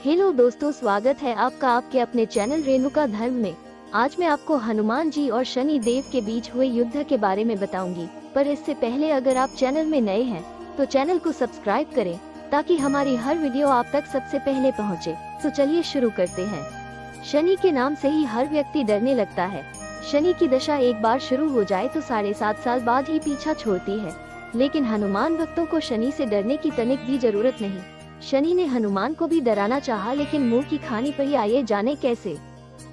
Hello दोस्तों, स्वागत है आपका आपके अपने चैनल रेणुका धर्म में। आज मैं आपको हनुमान जी और शनि देव के बीच हुए युद्ध के बारे में बताऊंगी। पर इससे पहले अगर आप चैनल में नए हैं तो चैनल को सब्सक्राइब करें ताकि हमारी हर वीडियो आप तक सबसे पहले पहुंचे। तो चलिए शुरू करते हैं। शनि के नाम से ही हर व्यक्ति डरने लगता है। शनि की दशा एक बार शुरू हो जाए तो 7.5 साल बाद ही पीछा छोड़ती है। लेकिन हनुमान भक्तों को शनि से डरने की तनिक भी जरूरत नहीं। शनि ने हनुमान को भी डराना चाहा, लेकिन मुंह की खानी पड़ी। आइए जाने कैसे।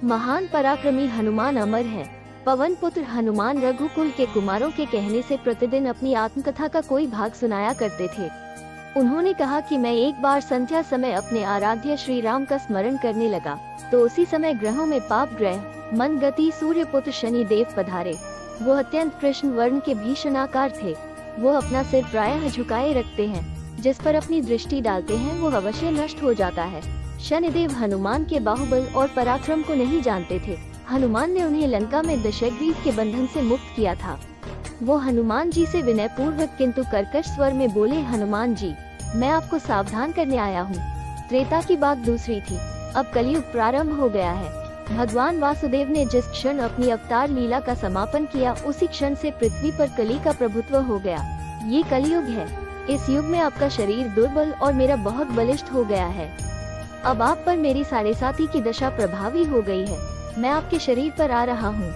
महान पराक्रमी हनुमान अमर है। पवन पुत्र हनुमान रघुकुल के कुमारों के कहने से प्रतिदिन अपनी आत्मकथा का कोई भाग सुनाया करते थे। उन्होंने कहा कि मैं एक बार संध्या समय अपने आराध्य श्री राम का स्मरण करने लगा तो उसी समय ग्रहों में पाप ग्रह मन गति सूर्य पुत्र शनि देव पधारे। वो अत्यंत कृष्ण वर्ण के भीषणाकार थे। वो अपना सिर प्रायः झुकाए रखते हैं, जिस पर अपनी दृष्टि डालते हैं वो अवश्य नष्ट हो जाता है। शनिदेव हनुमान के बाहुबल और पराक्रम को नहीं जानते थे। हनुमान ने उन्हें लंका में दशग्रीव के बंधन से मुक्त किया था। वो हनुमान जी से विनय पूर्वक किंतु कर्कश स्वर में बोले, हनुमान जी, मैं आपको सावधान करने आया हूँ। त्रेता की बात दूसरी थी, अब कलयुग प्रारंभ हो गया है। भगवान वासुदेव ने जिस क्षण अपनी अवतार लीला का समापन किया उसी क्षण से पृथ्वी पर कली का प्रभुत्व हो गया। ये कलयुग है। इस युग में आपका शरीर दुर्बल और मेरा बहुत बलिष्ठ हो गया है। अब आप पर मेरी 7.5 की दशा प्रभावी हो गई है। मैं आपके शरीर पर आ रहा हूँ।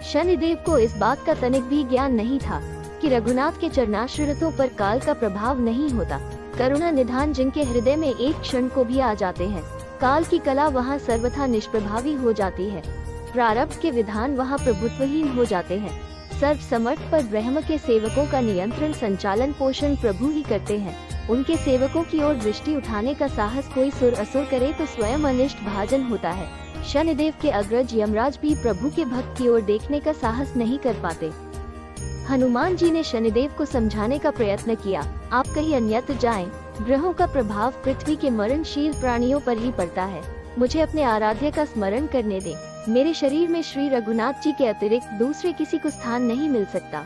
शनिदेव को इस बात का तनिक भी ज्ञान नहीं था कि रघुनाथ के चरणाश्रितों पर काल का प्रभाव नहीं होता। करुणा निधान जिनके हृदय में एक क्षण को भी आ जाते हैं, काल की कला वहाँ सर्वथा निष्प्रभावी हो जाती है। प्रारब्ध के विधान वहाँ प्रभुत्वहीन हो जाते हैं। सर्व समर्थ पर ब्रह्म के सेवकों का नियंत्रण संचालन पोषण प्रभु ही करते हैं। उनके सेवकों की ओर दृष्टि उठाने का साहस कोई सुर असुर करे तो स्वयं अनिष्ट भाजन होता है। शनिदेव के अग्रज यमराज भी प्रभु के भक्त की ओर देखने का साहस नहीं कर पाते। हनुमान जी ने शनिदेव को समझाने का प्रयत्न किया, आप कहीं अन्यत्र जाएं। ग्रहों का प्रभाव पृथ्वी के मरणशील प्राणियों पर ही पड़ता है। मुझे अपने आराध्य का स्मरण करने दें। मेरे शरीर में श्री रघुनाथ जी के अतिरिक्त दूसरे किसी को स्थान नहीं मिल सकता।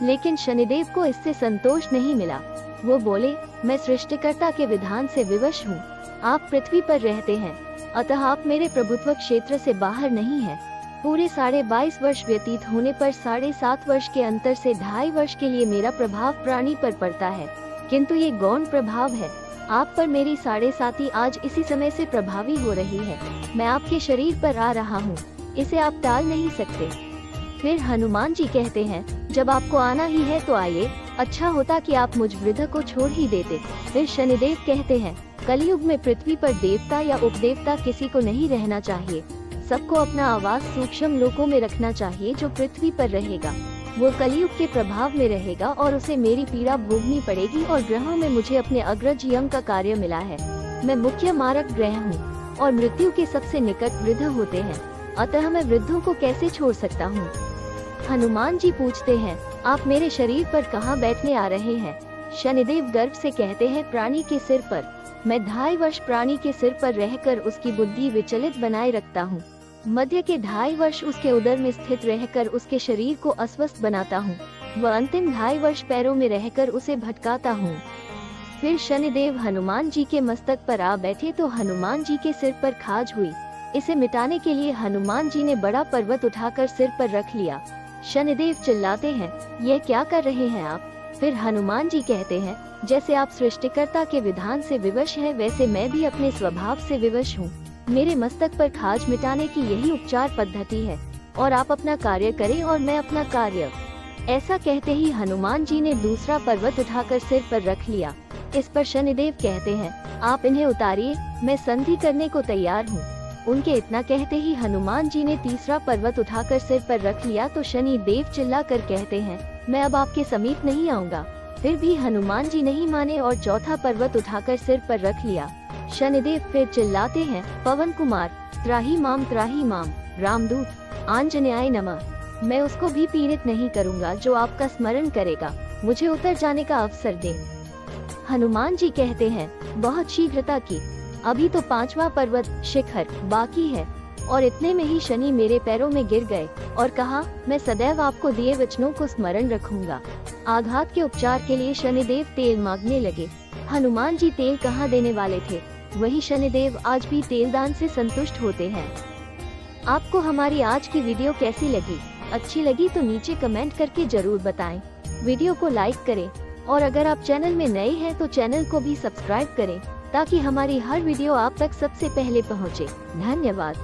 लेकिन शनिदेव को इससे संतोष नहीं मिला। वो बोले, मैं सृष्टिकर्ता के विधान से विवश हूँ। आप पृथ्वी पर रहते हैं, अतः आप मेरे प्रभुत्व क्षेत्र से बाहर नहीं हैं। पूरे 22.5 वर्ष व्यतीत होने पर 7.5 वर्ष के अंतर से 2.5 वर्ष के लिए मेरा प्रभाव प्राणी पर पड़ता है, किंतु ये गौण प्रभाव है। आप पर मेरी 7.5 आज इसी समय से प्रभावी हो रही है। मैं आपके शरीर पर आ रहा हूँ, इसे आप टाल नहीं सकते। फिर हनुमान जी कहते हैं, जब आपको आना ही है तो आइए। अच्छा होता कि आप मुझ वृद्ध को छोड़ ही देते। फिर शनिदेव कहते हैं, कलयुग में पृथ्वी पर देवता या उपदेवता किसी को नहीं रहना चाहिए। सबको अपना आवास सूक्ष्म लोकों में रखना चाहिए। जो पृथ्वी पर रहेगा वो कलयुग के प्रभाव में रहेगा और उसे मेरी पीड़ा भोगनी पड़ेगी। और ग्रहों में मुझे अपने अग्रज यम का कार्य मिला है। मैं मुख्य मारक ग्रह हूँ और मृत्यु के सबसे निकट वृद्ध होते हैं, अतः मैं वृद्धों को कैसे छोड़ सकता हूँ। हनुमान जी पूछते हैं, आप मेरे शरीर पर कहाँ बैठने आ रहे हैं। शनिदेव गर्व से कहते हैं, प्राणी के सिर पर। मैं 2.5 वर्ष प्राणी के सिर पर रहकर उसकी बुद्धि विचलित बनाए रखता हूँ। मध्य के 2.5 वर्ष उसके उदर में स्थित रहकर उसके शरीर को अस्वस्थ बनाता हूँ। वह अंतिम 2.5 वर्ष पैरों में रहकर उसे भटकाता हूँ। फिर शनिदेव हनुमान जी के मस्तक पर आ बैठे तो हनुमान जी के सिर पर खाज हुई। इसे मिटाने के लिए हनुमान जी ने बड़ा पर्वत उठाकर सिर पर रख लिया। शनिदेव चिल्लाते हैं, यह क्या कर रहे हैं आप। फिर हनुमान जी कहते हैं, जैसे आप सृष्टिकर्ता के विधान से विवश हैं वैसे मैं भी अपने स्वभाव से विवश हूँ। मेरे मस्तक पर खाज मिटाने की यही उपचार पद्धति है और आप अपना कार्य करें और मैं अपना कार्य। ऐसा कहते ही हनुमान जी ने दूसरा पर्वत उठाकर सिर पर रख लिया। इस पर शनिदेव कहते हैं, आप इन्हें उतारिए, मैं संधि करने को तैयार हूँ। उनके इतना कहते ही हनुमान जी ने तीसरा पर्वत उठाकर सिर पर रख लिया तो शनि देव चिल्ला कर कहते हैं, मैं अब आपके समीप नहीं आऊँगा। फिर भी हनुमान जी नहीं माने और चौथा पर्वत उठाकर सिर पर रख लिया। शनिदेव फिर चिल्लाते हैं, पवन कुमार त्राही माम रामदूत आंजनेयाय नमः। मैं उसको भी पीड़ित नहीं करूँगा जो आपका स्मरण करेगा। मुझे उतर जाने का अवसर दे। हनुमान जी कहते हैं, बहुत शीघ्रता की, अभी तो 5वां पर्वत शिखर बाकी है। और इतने में ही शनि मेरे पैरों में गिर गए और कहा, मैं सदैव आपको दिए वचनों को स्मरण रखूंगा। आघात के उपचार के लिए शनिदेव तेल मांगने लगे। हनुमान जी तेल कहाँ देने वाले थे। वही शनिदेव आज भी तेलदान से संतुष्ट होते हैं। आपको हमारी आज की वीडियो कैसी लगी? अच्छी लगी तो नीचे कमेंट करके जरूर बताएं। वीडियो को लाइक करें और अगर आप चैनल में नए हैं तो चैनल को भी सब्सक्राइब करें ताकि हमारी हर वीडियो आप तक सबसे पहले पहुंचे। धन्यवाद।